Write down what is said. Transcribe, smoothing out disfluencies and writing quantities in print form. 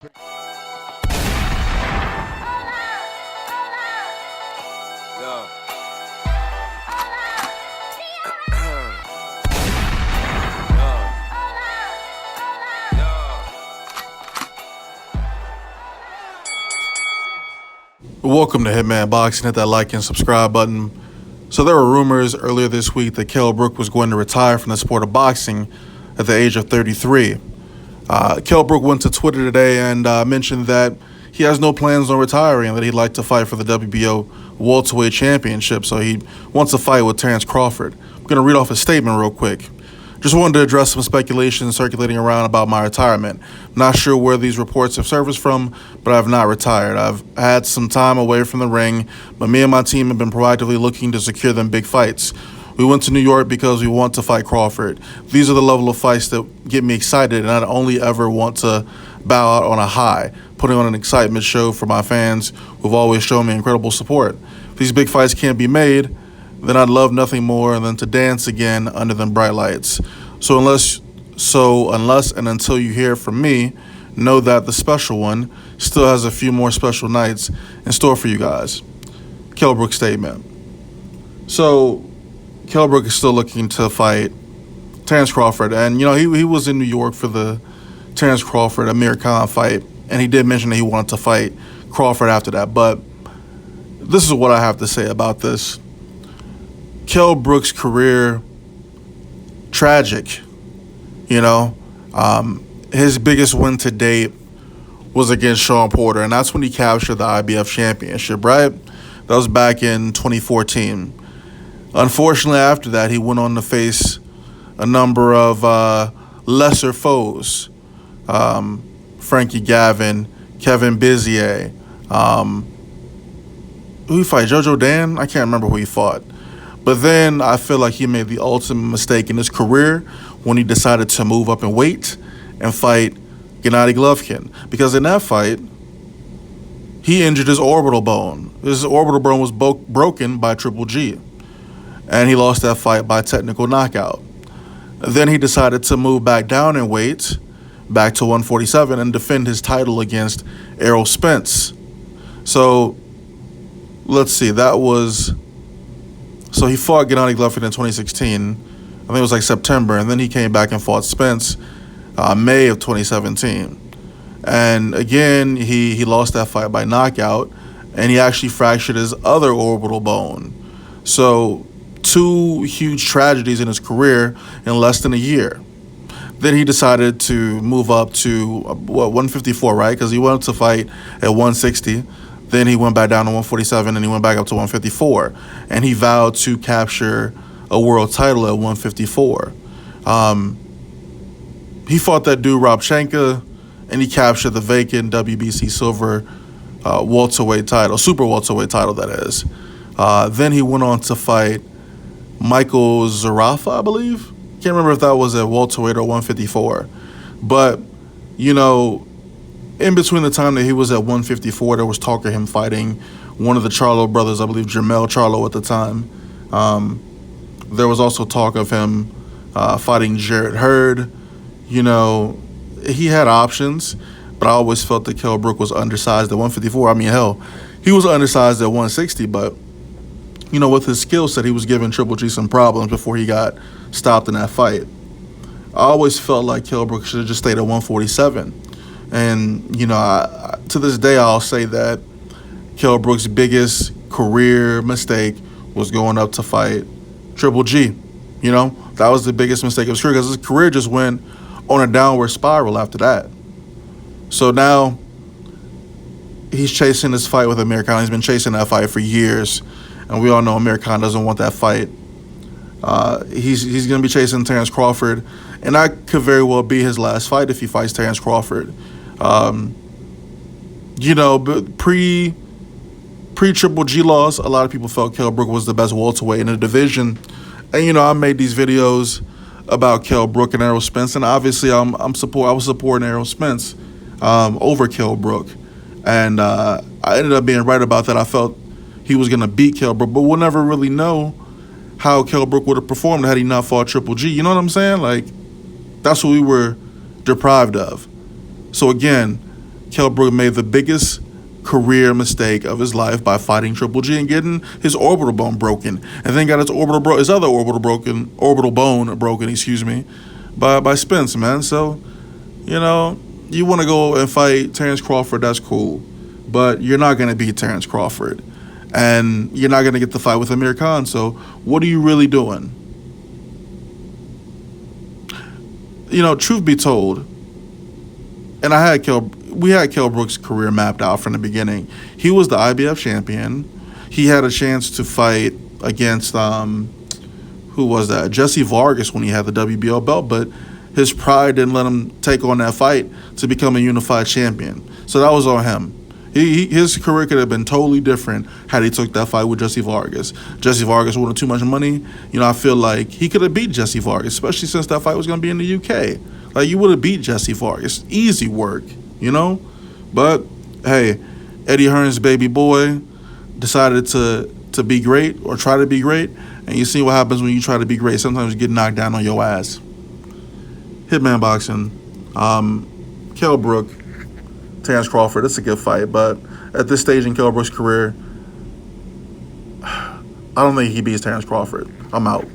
Yeah. Welcome to Hitman Boxing. Hit that like and subscribe button. So there were rumors earlier this week that Kell Brook was going to retire from the sport of boxing at the age of 33. Kell Brook went to Twitter today and mentioned that he has no plans on retiring and that he'd like to fight for the WBO welterweight championship. So he wants to fight with Terence Crawford. I'm going to read off his statement real quick. Just wanted to address some speculation circulating around about my retirement. Not sure where these reports have surfaced from, but I have not retired. I've had some time away from the ring, but me and my team have been proactively looking to secure them big fights. We went to New York because we want to fight Crawford. These are the level of fights that get me excited, and I only ever want to bow out on a high, putting on an excitement show for my fans who've always shown me incredible support. If these big fights can't be made, then I'd love nothing more than to dance again under them bright lights. So unless and until you hear from me, know that the special one still has a few more special nights in store for you guys. Kell Brook statement. So Kell Brook is still looking to fight Terence Crawford, and he was in New York for the Terence Crawford Amir Khan fight, and he did mention that he wanted to fight Crawford after that. But this is what I have to say about this. Kell Brook's career, tragic. His biggest win to date was against Shawn Porter, and that's when he captured the IBF championship, right? That was back in 2014. Unfortunately, after that, he went on to face a number of lesser foes. Frankie Gavin, Kevin Bizier. Who he fight? Jojo Dan? I can't remember who he fought. But then I feel like he made the ultimate mistake in his career when he decided to move up in weight and fight Gennady Golovkin. Because in that fight, he injured his orbital bone. His orbital bone was broken by Triple G. And he lost that fight by technical knockout. Then he decided to move back down in weight, back to 147, and defend his title against Errol Spence. So, let's see, So he fought Gennady Golovkin in 2016. I think it was like September, and then he came back and fought Spence May of 2017. And again, he lost that fight by knockout, and he actually fractured his other orbital bone. So 2 huge tragedies in his career in less than a year. Then he decided to move up to 154, right? Because he wanted to fight at 160. Then he went back down to 147, and he went back up to 154. And he vowed to capture a world title at 154. He fought that dude, Rob Schenker, and he captured the vacant WBC silver welterweight title, super welterweight title, that is. Then he went on to fight Michael Zarafa, I believe. Can't remember if that was at welterweight or 154. But, in between the time that he was at 154, there was talk of him fighting one of the Charlo brothers, I believe Jermell Charlo at the time. There was also talk of him fighting Jarrett Hurd. He had options, but I always felt that Kell Brook was undersized at 154. I mean, hell, he was undersized at 160, but, with his skill set, he was giving Triple G some problems before he got stopped in that fight. I always felt like Kell Brook should have just stayed at 147. And, to this day, I'll say that Kell Brook's biggest career mistake was going up to fight Triple G. That was the biggest mistake of his career because his career just went on a downward spiral after that. So now he's chasing this fight with Amir Khan. He's been chasing that fight for years. And we all know Amir Khan doesn't want that fight. He's going to be chasing Terence Crawford. And that could very well be his last fight if he fights Terence Crawford. But pre-Triple G loss, a lot of people felt Kell Brook was the best welterweight in the division. And, I made these videos about Kell Brook and Errol Spence. And obviously, I was supporting Errol Spence over Kell Brook. And I ended up being right about that. I felt he was going to beat Kell Brook. But we'll never really know how Kell Brook would have performed had he not fought Triple G. You know what I'm saying? Like, that's what we were deprived of. So again, Kell Brook made the biggest career mistake of his life by fighting Triple G and getting his orbital bone broken, and then got his other orbital bone broken, by Spence, man. So, you want to go and fight Terence Crawford, that's cool, but you're not going to beat Terence Crawford, and you're not going to get the fight with Amir Khan. So, what are you really doing? Truth be told, and we had Kell Brook's career mapped out from the beginning. He was the IBF champion. He had a chance to fight against who was that? Jesse Vargas when he had the WBO belt, but his pride didn't let him take on that fight to become a unified champion. So that was on him. His career could have been totally different had he took that fight with Jesse Vargas. Jesse Vargas wanted too much money. I feel like he could have beat Jesse Vargas, especially since that fight was going to be in the UK. Like, you would have beat Jesse Vargas. Easy work, But, hey, Eddie Hearn's baby boy decided to be great or try to be great. And you see what happens when you try to be great. Sometimes you get knocked down on your ass. Hitman Boxing. Kell Brook. Terence Crawford, it's a good fight, but at this stage in Kell Brook's career, I don't think he beats Terence Crawford. I'm out.